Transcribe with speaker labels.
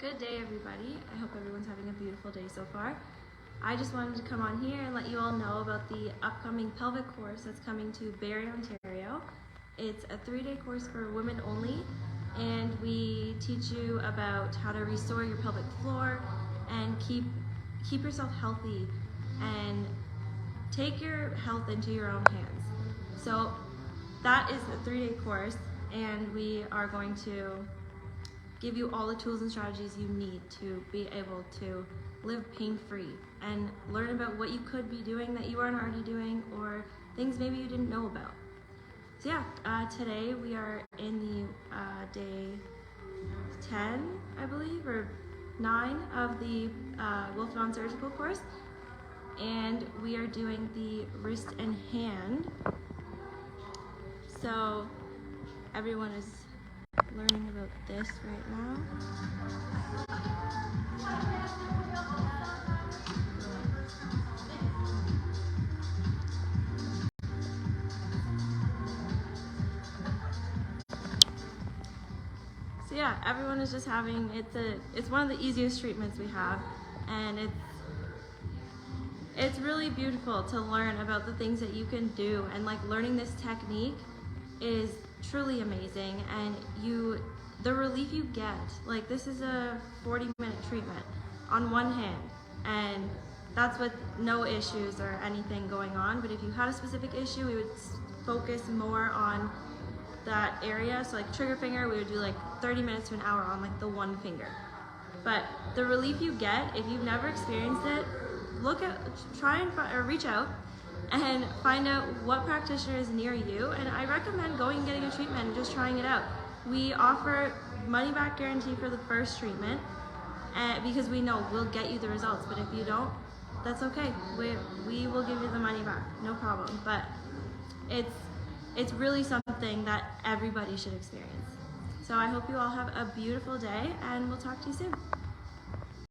Speaker 1: Good day, everybody. I hope everyone's having a beautiful day so far. I just wanted to come on here and let you all know about the upcoming pelvic course that's coming to Barrie, Ontario. It's a 3-day course for women only, and we teach you about how to restore your pelvic floor and keep yourself healthy and take your health into your own hands. So that is a 3-day course, and we are going to give you all the tools and strategies you need to be able to live pain-free and learn about what you could be doing that you aren't already doing, or things maybe you didn't know about. So yeah, today we are in the day 10, I believe, or 9 of the Wolfe non-surgical course, and we are doing the wrist and hand. So everyone is learning about this right now. So yeah, everyone is just having, it's one of the easiest treatments we have, and it's really beautiful to learn about the things that you can do, and like learning this technique is truly amazing, and the relief you get, like this is a 40-minute treatment on one hand, and that's with no issues or anything going on. But if you had a specific issue, we would focus more on that area. So like trigger finger, we would do like 30 minutes to an hour on like the one finger. But the relief you get, if you've never experienced it, reach out and find out what practitioner is near you, and I recommend going and getting a treatment and just trying it out. We offer money back guarantee for the first treatment, because we know we'll get you the results, but if you don't, that's okay. We will give you the money back, no problem. But it's really something that everybody should experience. So I hope you all have a beautiful day, and we'll talk to you soon.